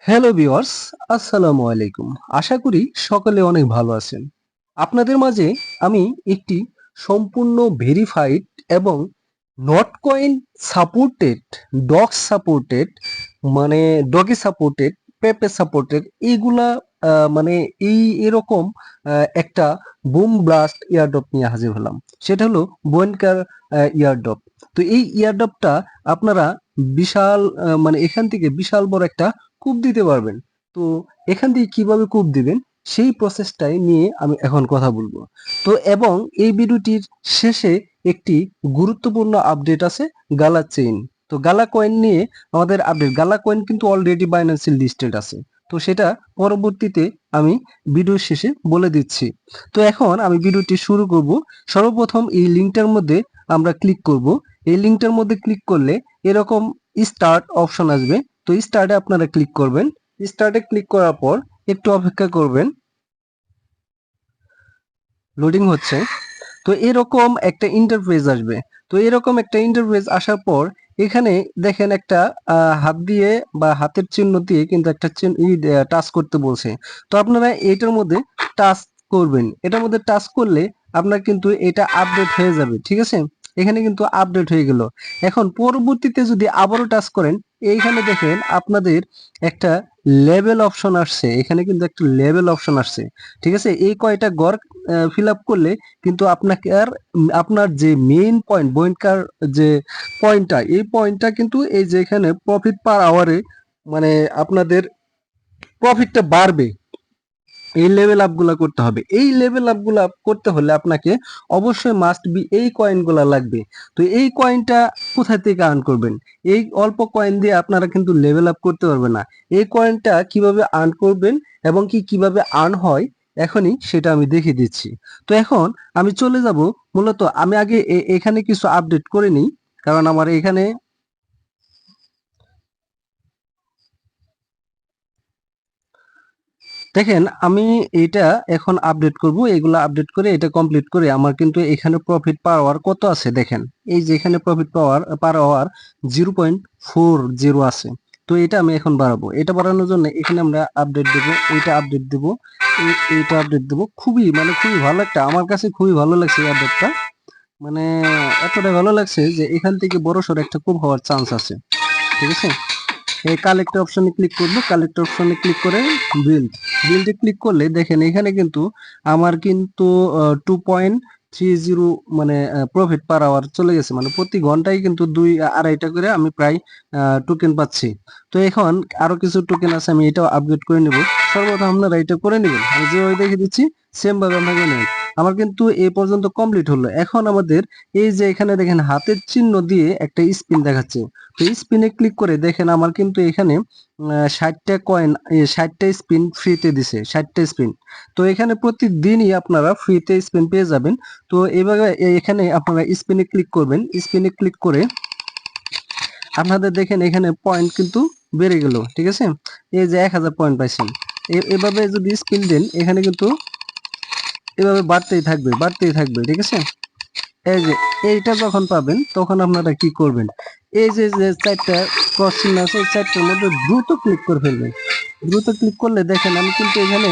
Hello viewers, আসসালামু আলাইকুম। আশা করি সকলে অনেক ভালো আছেন। আপনাদের মাঝে আমি একটি সম্পূর্ণ ভেরিফাইড এবং not coin supported, dog supported, মানে ডগি সাপোর্টেড, পেপে সাপোর্টেড এইগুলা মানে এরকম একটা বুম ব্লাস্ট ইয়ারড্রপ নিয়ে হাজির হলাম। সেটা হলো বোয়েনকার ইয়ারড্রপ। তো এই ইয়ারড্রপটা আপনারা বিশাল মানে এখান থেকে বিশাল বড় একটা কূপ দিতে পারবেন। তো এখান থেকে কিভাবে কূপ দিবেন সেই প্রসেসটাই নিয়ে আমি এখন কথা বলবো। তো এবং এই ভিডিওটির শেষে একটি গুরুত্বপূর্ণ আপডেট আছে গালা চেইন। তো গালা কয়েন নিয়ে আমাদের আপডেট। গালা কয়েন কিন্তু অলরেডি বাইন্যান্সে লিস্টেড আছে। তো সেটা পরবর্তীতে আমি ভিডিওর শেষে বলে দিচ্ছি। তো এখন আমি ভিডিওটি শুরু করব। সর্বপ্রথম এই লিঙ্কটার মধ্যে আমরা ক্লিক করব। এই লিঙ্কটার মধ্যে ক্লিক করলে এরকম স্টার্ট অপশন আসবে। তো স্টার্টে আপনারা ক্লিক করবেন। স্টার্টে ক্লিক করার পর একটু অপেক্ষা করবেন, লোডিং হচ্ছে। তো এরকম একটা ইন্টারফেস আসবে। তো এরকম একটা ইন্টারফেস আসার পর এখানে দেখেন একটা হাত দিয়ে বা হাতের চিহ্ন দিয়ে কিন্তু একটা টাচ করতে বলছে। তো আপনারা এটার মধ্যে টাচ করবেন। এটার মধ্যে টাচ করলে আপনার কিন্তু এটা আপডেট হয়ে যাবে, ঠিক আছে? এখানে কিন্তু আপডেট হয়ে গেল। এখন পরবর্তীতে যদি আবারও টাচ করেন, এইখানে দেখেন আপনাদের একটা লেভেল অপশন আসছে। এখানে কিন্তু একটা লেভেল অপশন আসছে, ঠিক আছে? এই কয়টা গড় ফিল আপ করলে কিন্তু আপনাকে আর আপনার যে মেইন পয়েন্ট বইনকার যে পয়েন্টটা, এই পয়েন্টটা কিন্তু এই যে এখানে প্রফিট পার আওয়ারে মানে আপনাদের প্রফিটটা বাড়বে। এই লেভেল আপ গুলা করতে হবে। এই লেভেল আপ গুলা করতে হলে আপনাকে অবশ্যই মাস্ট বি এই কয়েন গুলা লাগবে। তো এই কয়েনটা কোথা থেকে আর্ন করবেন? এই অল্প কয়েন দিয়ে আপনারা কিন্তু লেভেল আপ করতে পারবেন না। এই কয়েনটা কিভাবে আর্ন করবেন এবং কিভাবে আর্ন হয় এখনই সেটা আমি দেখিয়ে দিচ্ছি। তো এখন আমি চলে যাব, মূলত আমি আগে এখানে কিছু আপডেট করে নিই, কারণ আমার এখানে দেখেন আমি এটা এখন আপডেট করব। এগুলো আপডেট করে এটা কমপ্লিট করে আমার কিন্তু এখানে প্রফিট পাওয়ার কত আছে দেখেন। এই যে এখানে প্রফিট পার আওয়ার 0.40 আছে। তো এটা আমি এখন বাড়াবো। এটা বাড়ানোর জন্য এখানে আমরা আপডেট দেব, এইটা আপডেট দেব, এইটা আপডেট দেব। খুবই ভালো একটা, আমার কাছে খুবই ভালো লাগছে এই আপডেটটা। মানে এতটা ভালো লাগছে যে এখান থেকে বড়সড় একটা খুব হওয়ার চান্স আছে, ঠিক আছে? এই কালেক্ট অপশনে ক্লিক করব। কালেক্ট অপশনে ক্লিক করে বিল্ডে ক্লিক করলে দেখেন এখানে কিন্তু আমার কিন্তু 2.30 মানে প্রফিট পার আওয়ার চলে গেছে। মানে প্রতি ঘন্টায় কিন্তু 2-2.5টা করে আমি প্রায় টোকেন পাচ্ছি। তো এখন আরো কিছু টোকেন আছে, আমি এটাও আপগ্রেড করে নিব। সর্বপ্রথম আপনারা এটা করে নেবেন, আমি যেভাবে দেখে দিচ্ছি সেম ভাবে আপনাকে নেবেন। আমার কিন্তু এই পর্যন্ত কমপ্লিট হলো। এখন আমাদের এই যে এখানে দেখেন হাতের চিহ্ন দিয়ে একটা স্পিন দেখাচ্ছে। তো স্পিনে ক্লিক করে দেখেন আমার কিন্তু এখানে 60টা কয়েন, 60টা স্পিন ফ্রিতে দিছে, 60টা স্পিন। তো এখানে প্রতিদিনই আপনারা ফ্রিতে স্পিন পেয়ে যাবেন। তো এভাবে এখানে আপনারা স্পিনে ক্লিক করবেন। স্পিনে ক্লিক করে আপনাদের দেখেন এখানে পয়েন্ট কিন্তু বেড়ে গেল, ঠিক আছে? এই যে 1000 পয়েন্ট পাইছেন। এভাবে যদি স্পিন দেন এখানে কিন্তু এভাবে বাড়তেই থাকবে, ঠিক আছে? এই যে এইটা যখন পাবেন তখন আপনারা কি করবেন, এই যে যে চারটা ক্রস চিহ্ন আছে এই চারটার মধ্যে দ্রুত ক্লিক করে ফেলবেন। দ্রুত ক্লিক করলে দেখেন আমি কিন্তু এখানে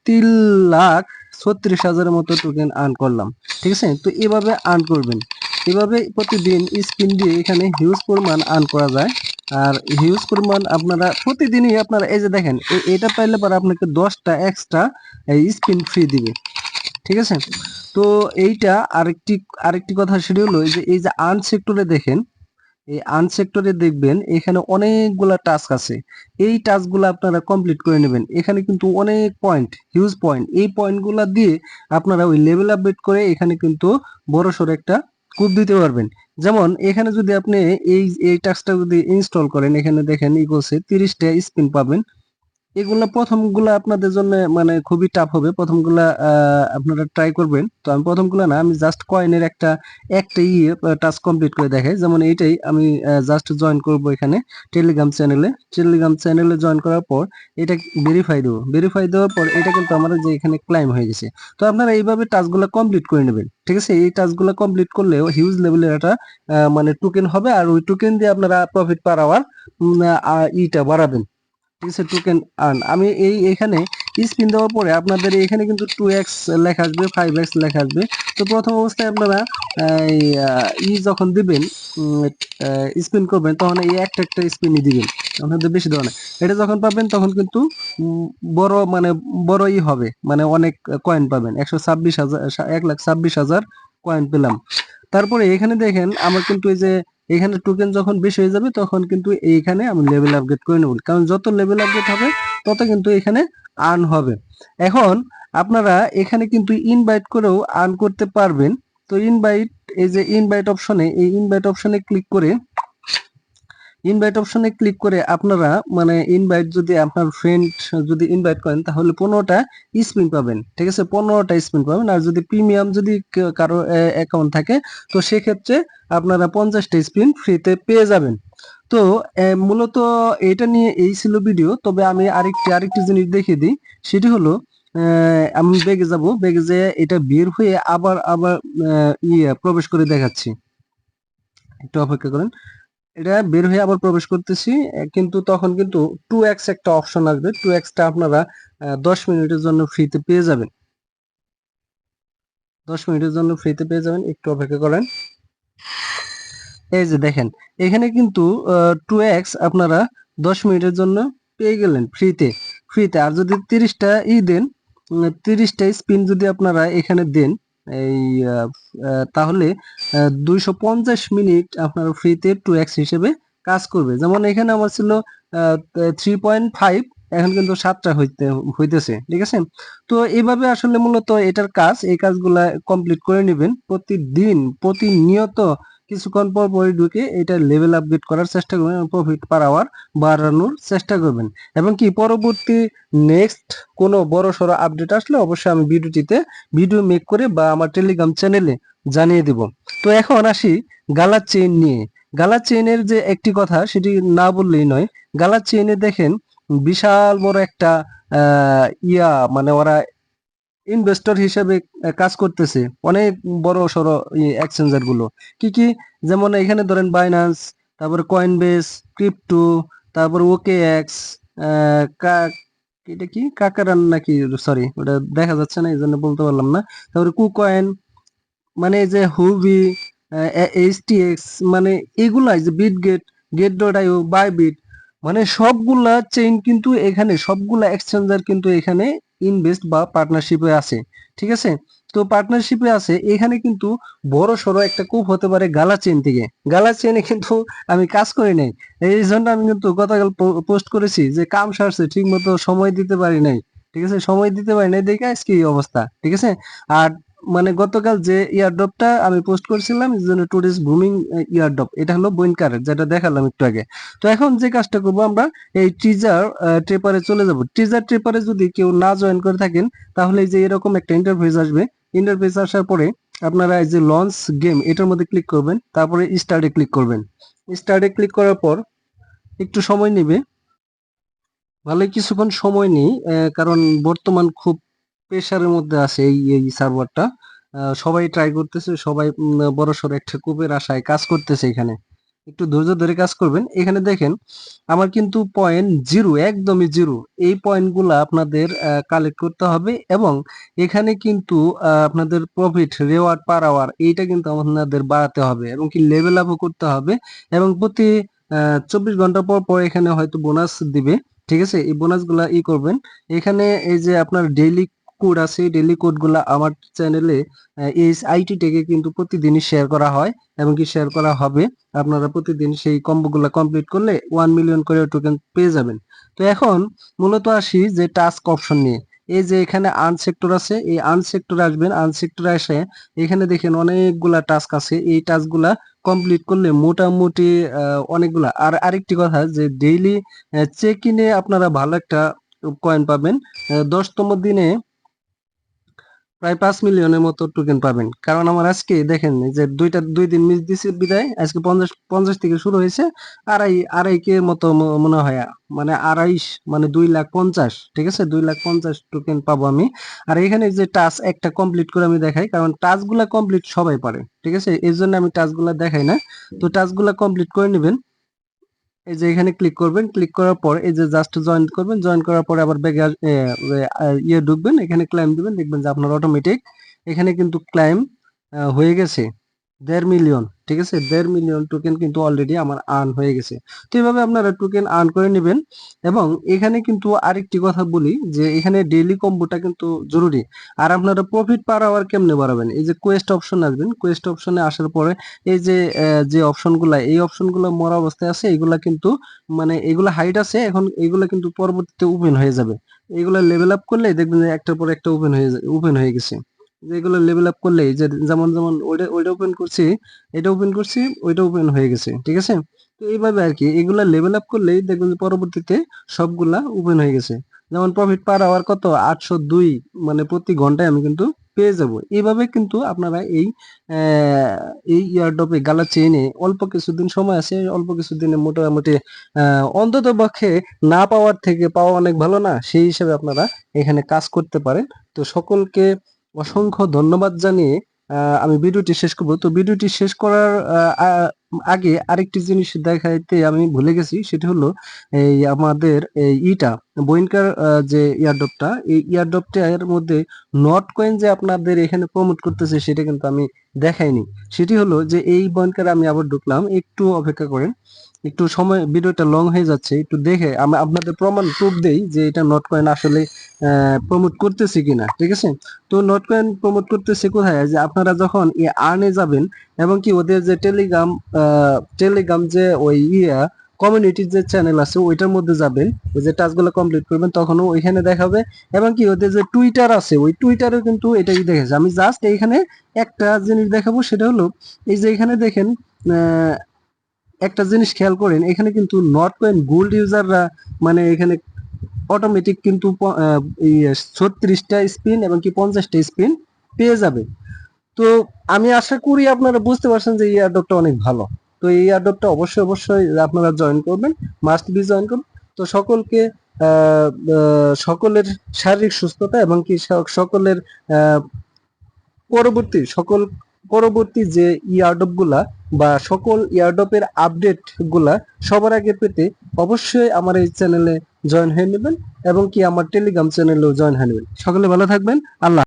3,36,000-এর মতো টোকেন আর্ন করলাম, ঠিক আছে? তো এভাবে আর্ন করবেন। এভাবে প্রতিদিন স্পিন দিয়ে এখানে হিউজ পরিমাণ আর্ন করা যায়। আর হিউজ পরিমাণ আপনারা প্রতিদিনই আপনারা এই যে দেখেন এটা পাইলে পরে আপনাকে 10টা এক্সট্রা স্পিন ফ্রি দিবে, ঠিক আছে? তো এইটা আরেকটি আরেকটি কথা সেটা হলো এই যে আর্ন সেক্টরে দেখেন, এই আর্ন সেক্টরে দেখবেন এখানে অনেকগুলা টাস্ক আছে। এই টাস্কগুলো আপনারা কমপ্লিট করে নেবেন। এখানে কিন্তু অনেক পয়েন্ট, হিউজ পয়েন্ট। এই পয়েন্টগুলা দিয়ে আপনারা ওই লেভেল আপডেট করে এখানে কিন্তু বড়সড় একটা কূপ দিতে পারবেন। যেমন এখানে যদি আপনি এই টাস্কটা যদি ইনস্টল করেন, এখানে দেখেন ইগোসে 30টা স্পিন পাবেন। এগুলা প্রথমগুলা আপনাদের জন্য মানে খুবই টাফ হবে। প্রথমগুলা আপনারা ট্রাই করবেন। তো আমি প্রথমগুলা না, আমি জাস্ট কয়েনের একটা টাস্ক কমপ্লিট করে দেখাই। যেমন এইটাই আমি জাস্ট জয়েন করব এখানে টেলিগ্রাম চ্যানেলে। টেলিগ্রাম চ্যানেলে জয়েন করার পর এটা ভেরিফাই দেবো। ভেরিফাই দেওয়ার পর এটা কিন্তু আমার যে এখানে ক্লাইম হয়ে গেছে। তো আপনারা এইভাবে টাস্কগুলা কমপ্লিট করে নেবেন, ঠিক আছে? এই টাস্কগুলা কমপ্লিট করলেও হিউজ লেভেলের একটা মানে টোকেন হবে। আর ওই টোকেন দিয়ে আপনারা প্রফিট পার আওয়ার ইটা বাড়াবেন। ঠিক আছে, টোকেন আর্ন। আমি এখানে স্পিন দেওয়ার পরে আপনাদের এখানে কিন্তু 2x লেখা আসবে, 5x লেখা আসবে। তো প্রথম অবস্থায় আপনারা যখন দিবেন, স্পিন করবেন, তখন এই একটা একটা স্পিনই দিবেন, আপনাদের বেশি দেওয়া না। এটা যখন পাবেন তখন কিন্তু উম, বড় মানে বড়ই হবে, মানে অনেক কয়েন পাবেন, 126,000, 1,26,000 কয়েন পেলাম। তারপরে এখানে দেখেন আমার কিন্তু এই যে এখানে টোকেন যখন বেশি হয়ে যাবে তখন কিন্তু এইখানে আমি লেভেল আপগ্রেড করে নেব, কারণ যত লেভেল আপগ্রেড হবে তত কিন্তু এখানে আর্ন হবে। এখন আপনারা এখানে কিন্তু ইনভাইট করেও আর্ন করতে পারবেন। তো ইনভাইট, এই যে ইনভাইট অপশনে, এই ইনভাইট অপশনে ক্লিক করে আপনারা মানে ইনভাইট, যদি আপনার ফ্রেন্ড যদি ইনভাইট করেন তাহলে 15টা স্পিন পাবেন। ঠিক আছে, 15টা স্পিন পাবেন। আর যদি প্রিমিয়াম যদি কারো অ্যাকাউন্ট থাকে তো সেক্ষেত্রে আপনারা 50টা স্পিন ফ্রিতে পেয়ে যাবেন। তো মূলত এটা নিয়ে এই ছিল ভিডিও। তবে আমি আরেকটি জিনিস দেখিয়ে দিই, সেটি হলো আমি বেগে যাব, বেগে যে এটা বের হয়ে আবার আবার প্রবেশ করে দেখাচ্ছি, একটু অপেক্ষা করেন। এটা বের হয়ে আবার প্রবেশ করতেছি, কিন্তু তখন কিন্তু 2x একটা অপশন আসবে, 2x টা আপনারা 10 মিনিটের জন্য ফ্রিতে পেয়ে যাবেন, 10 মিনিটের জন্য ফ্রিতে পেয়ে যাবেন, একটু অপেক্ষা করেন। এই যে দেখেন এখানে কিন্তু 2x আপনারা 10 মিনিটের জন্য পেয়ে গেলেন ফ্রিতে। আর যদি 30টা দেন, 30টা স্পিন যদি আপনারা এখানে দেন, এই তাহলে 250 মিনিট আপনার ফ্রিতে 2x হিসেবে কাজ করবে। যেমন এখানে আমার ছিল 3.5, এখন কিন্তু 7টা হইতেছে। ঠিক আছে, তো এইভাবে আসলে মূলত এটার কাজ, এই কাজগুলা কমপ্লিট করে নেবেন প্রতিদিন, প্রতিনিয়ত কিছুক্ষণ পর পরই ঢুকে এটা লেভেল আপগ্রেড করার চেষ্টা করবেন, প্রফিট পার আওয়ার বাড়ানোর চেষ্টা করবেন। এবং কি পরবর্তী নেক্সট কোনো বড় সড়ো আপডেট আসলে অবশ্যই আমি ভিডিও মেক করে বা আমার টেলিগ্রাম চ্যানেলে জানিয়ে দিব। তো এখন আসি গালার চেইন নিয়ে। গালার চেইনের যে একটি কথা সেটি না বললেই নয়। গালার চেইনে দেখেন বিশাল বড় একটা মানে ওরা ইনভেস্টর হিসেবে কাজ করতেছে অনেক বড় সড়ো এক্সচেঞ্জার গুলো। কি কি? যেমন এখানে ধরেন বাইন্যান্স, তারপরে কয়েনবেস, ক্রিপ্টো, তারপর ওকে এক্স, এটা কি কাকারান নাকি, সরি ওটা দেখা যাচ্ছে না এই জন্য বলতে পারলাম না। তারপরে কুকয়েন, মানে এই যে হুবি, এইচটিএক্স, মানে এগুলাই যে বিটগেট, গেট.io, বাইবিট, মানে সবগুলা চেইন কিন্তু এখানে, সবগুলা এক্সচেঞ্জার কিন্তু এখানে ইনভেস্ট বা পার্টনারশিপে আছে। ঠিক আছে, তো পার্টনারশিপে আছে এখানে কিন্তু বড় সড়ো একটা কূপ হতে পারে গালা চেইন থেকে। গালা চেইনে কিন্তু আমি কাজ করি নাই, এই জন্য আমি কিন্তু গতকাল পোস্ট করেছি যে কাম সারছে, ঠিক মতো সময় দিতে পারি নাই। ঠিক আছে, সময় দিতে পারি নাই দেখে আজকে এই অবস্থা। ঠিক আছে, আর মানে গতকাল যে ইয়ারড্রপটা আমি পোস্ট করছিলাম, টুরিস বুমিং ইয়ারড্রপ, এটা হলো বইনকার, যেটা দেখালাম একটু আগে। তো এখন যে কাজটা করবো আমরা, এই টিজার ট্রেপারে চলে যাব। টিজার ট্রেপারে যদি কেউ না জয়েন করে থাকেন তাহলে এই যে এরকম একটা ইন্টারফেস আসবে। ইন্টারফেস আসার পরে আপনারা এই যে লঞ্চ গেম এটার মধ্যে ক্লিক করবেন, তারপরে স্টার্টে ক্লিক করবেন। স্টার্টে ক্লিক করার পর একটু সময় নেবে, ভালোই কিছুক্ষণ সময় নেই, কারণ বর্তমান খুব প্রেসারের মধ্যে আছে এই সার্ভারটা। সবাই ট্রাই করতেছে, সবাই বড়সড় একটা কূপের আশায় কাজ করতেছে এখানে। একটু ধৈর্য ধরে কাজ করবেন। এখানে দেখেন আমার কিন্তু পয়েন্ট জিরো, একদমই জিরো। এই পয়েন্টগুলো আপনাদের কালেক্ট করতে হবে এবং এখানে কিন্তু আপনাদের প্রফিট, রেওয়ার্ড পার আওয়ার, এইটা কিন্তু আপনাদের বাড়াতে হবে এবং কি লেভেল আপও করতে হবে। এবং প্রতি 24 ঘন্টা পর পর এখানে হয়তো বোনাস দিবে। ঠিক আছে, এই বোনাসগুলা করবেন। এখানে এই যে আপনার ডেইলি কোড আছে, ডেইলি কোডগুলা আমার চ্যানেলে এই আইটি টেকে কিন্তু প্রতিদিনই শেয়ার করা হয় এবং কি শেয়ার করা হবে। আপনারা প্রতিদিন সেই কম্বোগুলা কমপ্লিট করলে 1 মিলিয়ন করে টোকেন পেয়ে যাবেন। তো এখন মূলত আসি যে টাস্ক অপশন নিয়ে। এই যে এখানে আর্ন সেক্টর আছে, এই আর্ন সেক্টরে আসবেন। আর্ন সেক্টরে এসে এখানে দেখেন অনেকগুলা টাস্ক আছে, এই টাস্কগুলা কমপ্লিট করলে মোটামুটি অনেকগুলা। আর আরেকটি কথা যে ডেইলি চেক ইনে আপনারা ভালো একটা কয়েন পাবেন। 10তম দিনে প্রায় 5 মিলিয়নের মতো টোকেন পাবেন। কারণ আমার আজকে দেখেন এই যে 2 দিন মিস দিছে বিদায়, আজকে 50 থেকে শুরু হয়েছে, আড়াই কে মতো মনে হয়, মানে 2.5, মানে 2,50,000। ঠিক আছে, 2,50,000 টোকেন পাবো আমি। আর এখানে যে টাস্ক একটা কমপ্লিট করে আমি দেখাই, কারণ টাস্ক গুলা কমপ্লিট সবাই পারে। ঠিক আছে, এই জন্য আমি টাস্ক গুলা দেখাই না। তো টাস্ক গুলা কমপ্লিট করে নেবেন। এই যে এখানে ক্লিক করবেন, ক্লিক করার পর এই যে জাস্ট জয়েন করবেন, জয়েন করার পরে আবার ব্যাগে ইয়ে ঢুকবেন, এখানে ক্লাইম দিবেন, দেখবেন যে আপনার অটোমেটিক এখানে কিন্তু ক্লাইম হয়ে গেছে 1.5 মিলিয়ন। ঠিক আছে, 1.5 মিলিয়ন টোকেন কিন্তু অলরেডি আমার আর্ন হয়ে গেছে। তো এইভাবে আপনারা টোকেন আর্ন করে নেবেন। এবং এখানে কিন্তু আরেকটি কথা বলি যে এখানে ডেইলি কম্বোটা কিন্তু জরুরি। আর আপনারা প্রফিট পার আওয়ার কেমনে বাড়াবেন, এই যে কোয়েস্ট অপশন আসবেন, কোয়েস্ট অপশনে আসার পরে এই যে যে অপশনগুলা, এই অপশনগুলো মরা অবস্থায় আছে, এগুলা কিন্তু মানে এগুলা হাইড আছে, এখন এগুলা কিন্তু পরবর্তীতে ওপেন হয়ে যাবে। এগুলা লেভেল আপ করলে দেখবেন যে একটার পর একটা ওপেন হয়ে গেছে। যেগুলো লেভেল আপ করলে যে যেমন যেমন ওইটা ওইটা ওপেন করছি, এটা ওপেন করছি, ওইটা ওপেন হয়ে গেছে। ঠিক আছে, তো এইভাবে আর কি এগুলা লেভেল আপ করলেই দেখবেন যে পরবর্তীতে সবগুলা ওপেন হয়ে গেছে। যেমন প্রফিট পার আওয়ার কত 802, মানে প্রতি ঘন্টায় আমি কিন্তু পেয়ে যাব। এইভাবে কিন্তু আপনারা এই ইয়ারডপে গালা চেইনে অল্প কিছুদিন সময় আছে, অল্প কিছুদিনে মোটামুটি অন্তত পক্ষে না পাওয়ার থেকে পাওয়া অনেক ভালো না, সেই হিসেবে আপনারা এখানে কাজ করতে পারেন। তো সকলকে অসংখ্য ধন্যবাদ জানিয়ে আমি ভিডিওটি শেষ করব। তো ভিডিওটি শেষ করার আগে আরেকটি জিনিস দেখাইতে আমি ভুলে গেছি, সেটা হলো এই আমাদের এই বইনকার যে ইয়ারড্রপটা, এই ইয়ারড্রপটার মধ্যে নট কয়েন যে আপনাদের এখানে প্রমোট করতেছে সেটা কিন্তু আমি দেখাইনি। সেটি হলো যে এই বইনকার আমি আবার ঢুকলাম, একটু অপেক্ষা করেন, একটু সময়, ভিডিওটা লং হয়ে যাচ্ছে, একটু দেখে আমি আপনাদের প্রুফ দেই যে এটা নট কয়েন আসলে প্রমোট করতেছি কিনা। ঠিক আছে, তো নোট কয়েন প্রমোট করতেছে কোথায়, যে আপনারা যখন আর্নে যাবেন এবং কি ওদের যে টেলিগ্রাম যে ওই কমিউনিটির যে চ্যানেল আছে ওইটার মধ্যে যাবেন, ওই যে টাস্কগুলো কমপ্লিট করবেন তখনও ওইখানে দেখাবে। এবং কি ওদের যে টুইটার আছে ওই টুইটারেও কিন্তু এটাই দেখেছে। আমি জাস্ট এইখানে একটা জিনিস দেখাবো, সেটা হলো এই যে এখানে দেখেন একটা জিনিস খেয়াল করেন, এখানে কিন্তু নট কয়েন গোল্ড ইউজাররা মানে এখানে অটোমেটিক কিন্তু 36টা স্পিন এবং কি 50টা স্পিন পেয়ে যাবে। তো আমি আশা করি আপনারা বুঝতে পারছেন যে এই এয়ারড্রপটা অনেক ভালো। তো এই এয়ারড্রপটা অবশ্যই অবশ্যই আপনারা জয়েন করবেন, মাস্ট বি জয়েন করবেন। তো সকলকে সকলের শারীরিক সুস্থতা এবং কি সকলের পরবর্তী যে ইয়ারড্রপ গুলা বা সকল ইয়ারড্রপের আপডেট গুলা সবার আগে পেতে অবশ্যই আমার এই চ্যানেলে জয়েন হয়ে নেবেন এবং কি আমার টেলিগ্রাম চ্যানেলেও জয়েন হয়ে নেবেন। সকলে ভালো থাকবেন। আল্লাহ।